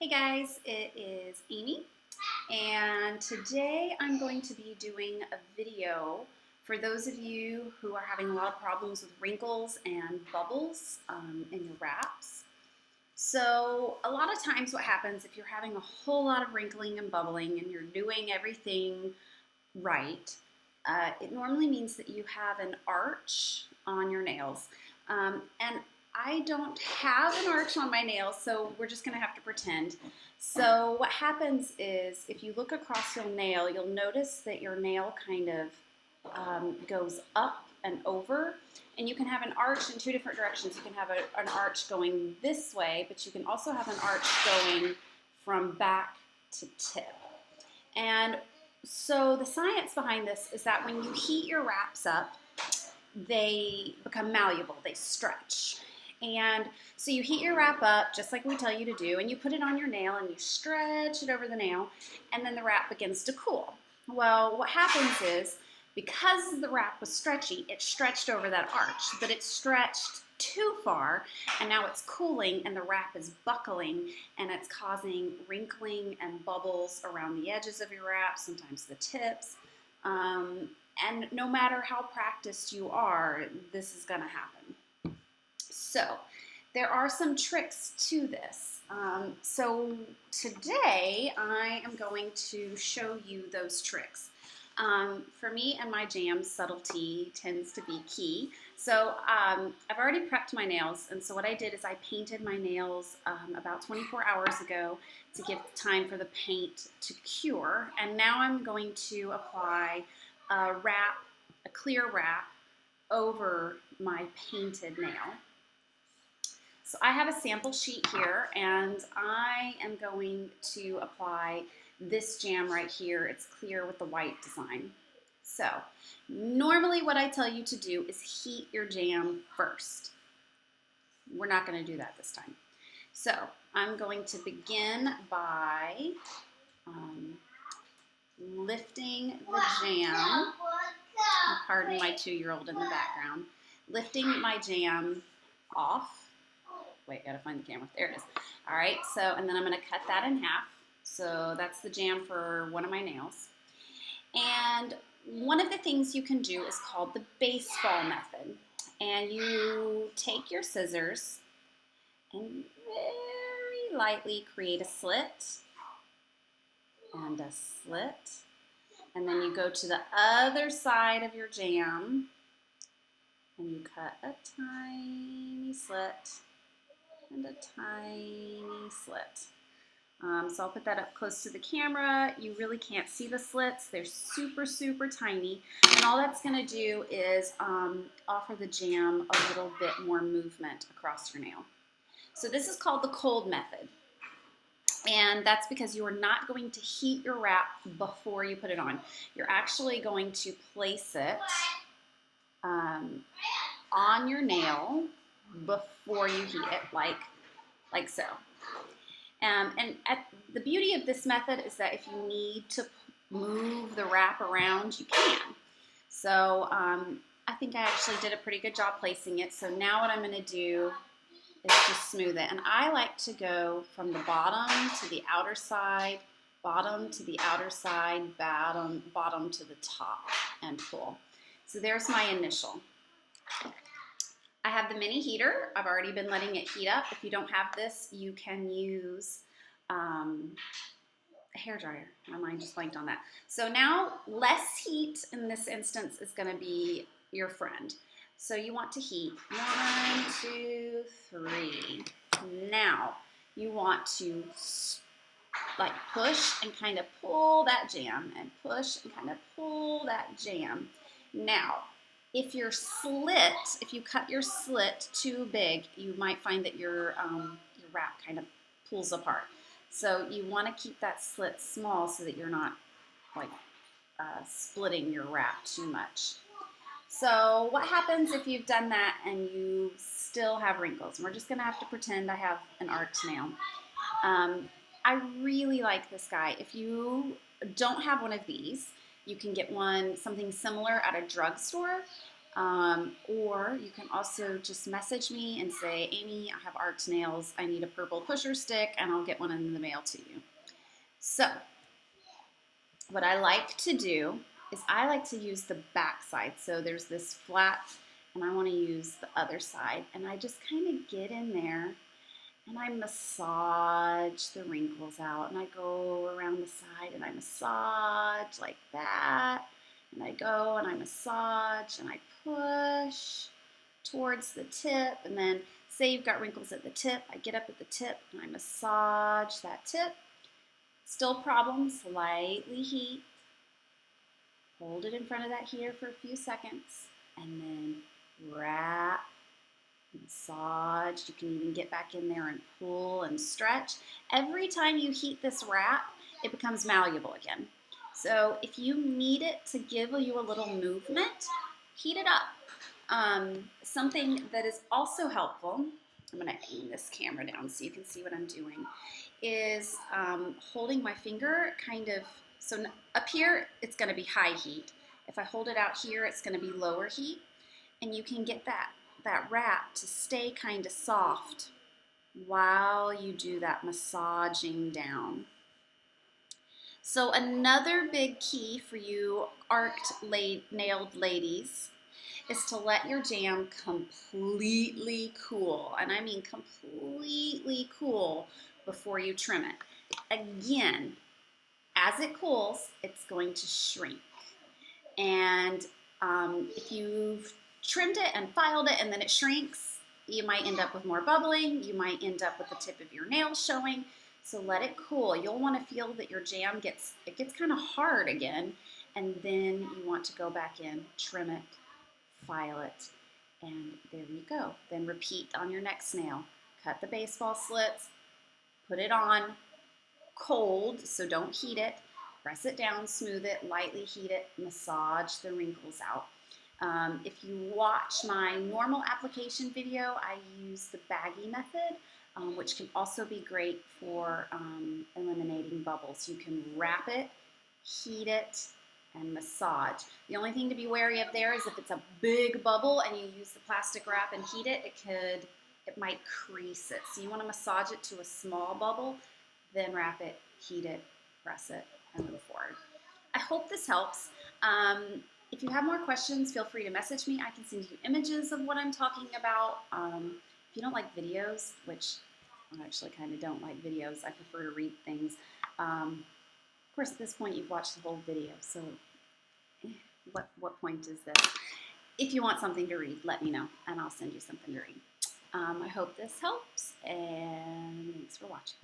Hey guys, it is Amy, and today I'm going to be doing a video for those of you who are having a lot of problems with wrinkles and bubbles in your wraps. So a lot of times what happens if you're having a whole lot of wrinkling and bubbling and you're doing everything right, it normally means that you have an arch on your nails. And I don't have an arch on my nails, so we're just going to have to pretend. So what happens is if you look across your nail, you'll notice that your nail kind of goes up and over, and you can have an arch in two different directions. You can have an arch going this way, but you can also have an arch going from back to tip. And so the science behind this is that when you heat your wraps up, they become malleable, they stretch. And so you heat your wrap up just like we tell you to do, and you put it on your nail and you stretch it over the nail, and then the wrap begins to cool. Well, what happens is because the wrap was stretchy, it stretched over that arch, but it stretched too far, and now it's cooling and the wrap is buckling, and it's causing wrinkling and bubbles around the edges of your wrap, sometimes the tips. And no matter how practiced you are, this is going to happen. So there are some tricks to this. So today I am going to show you those tricks. For me and my jam, subtlety tends to be key. So I've already prepped my nails, and so what I did is I painted my nails about 24 hours ago to give time for the paint to cure, and now I'm going to apply a clear wrap over my painted nail. So I have a sample sheet here, and I am going to apply this jam right here. It's clear with the white design. So normally what I tell you to do is heat your jam first. We're not going to do that this time. So I'm going to begin by lifting the jam. Pardon my 2-year-old in the background. Lifting my jam off. Wait, I gotta find the camera. There it is. All right, so, and then I'm gonna cut that in half. So that's the jam for one of my nails. And one of the things you can do is called the baseball method. And you take your scissors and very lightly create a slit and a slit. And then you go to the other side of your jam and you cut a tiny slit and a tiny slit. So I'll put that up close to the camera. You really can't see the slits. They're super, super tiny. And all that's going to do is offer the jam a little bit more movement across your nail. So this is called the cold method. And that's because you are not going to heat your wrap before you put it on. You're actually going to place it on your nail before you heat it, like so. And the beauty of this method is that if you need to move the wrap around, you can. So I think I actually did a pretty good job placing it. So now what I'm going to do is just smooth it. And I like to go from the bottom to the outer side, bottom to the outer side, bottom to the top, and pull. So there's my initial. I have the mini heater. I've already been letting it heat up. If you don't have this, you can use a hair dryer. My mind just blanked on that. So now less heat in this instance is going to be your friend. So you want to heat 1, 2, 3. Now you want to like push and kind of pull that jam and push and kind of pull that jam. Now, if you cut your slit too big, you might find that your wrap kind of pulls apart. So you want to keep that slit small so that you're not like splitting your wrap too much. So what happens if you've done that and you still have wrinkles? And we're just going to have to pretend I have an arch nail. I really like this guy. If you don't have one of these, you can get something similar at a drugstore, Or you can also just message me and say, Amy, I have arched nails. I need a purple pusher stick, and I'll get one in the mail to you. So what I like to do is I like to use the back side. So there's this flat, and I want to use the other side. And I just kind of get in there, and I massage the wrinkles out. And I go around the side, and I massage like that. And I go, and I massage, and I push towards the tip. And then say you've got wrinkles at the tip, I get up at the tip, and I massage that tip. Still problems, slightly heat. Hold it in front of that heater for a few seconds, and then wrap, massage. You can even get back in there and pull and stretch. Every time you heat this wrap, it becomes malleable again. So if you need it to give you a little movement, heat it up. Something that is also helpful, I'm going to aim this camera down so you can see what I'm doing, is holding my finger kind of, so up here it's going to be high heat. If I hold it out here, it's going to be lower heat. And you can get that wrap to stay kind of soft while you do that massaging down. So another big key for you arched nailed ladies is to let your jam completely cool, and I mean completely cool, before you trim it. Again, as it cools, it's going to shrink. And if you've trimmed it and filed it and then it shrinks, you might end up with more bubbling. You might end up with the tip of your nails showing. So let it cool. You'll want to feel that your jam gets kind of hard again, and then you want to go back in, trim it, file it, and there you go. Then repeat on your next nail. Cut the baseball slits, put it on cold, so don't heat it. Press it down, smooth it, lightly heat it, massage the wrinkles out. If you watch my normal application video, I use the baggy method, which can also be great for eliminating bubbles. You can wrap it, heat it, and massage. The only thing to be wary of there is if it's a big bubble and you use the plastic wrap and heat it, it might crease it. So you want to massage it to a small bubble, then wrap it, heat it, press it, and move forward. I hope this helps. If you have more questions, feel free to message me. I can send you images of what I'm talking about. If you don't like videos, which I actually kind of don't like videos, I prefer to read things. Of course, at this point, you've watched the whole video, so what point is this? If you want something to read, let me know, and I'll send you something to read. I hope this helps, and thanks for watching.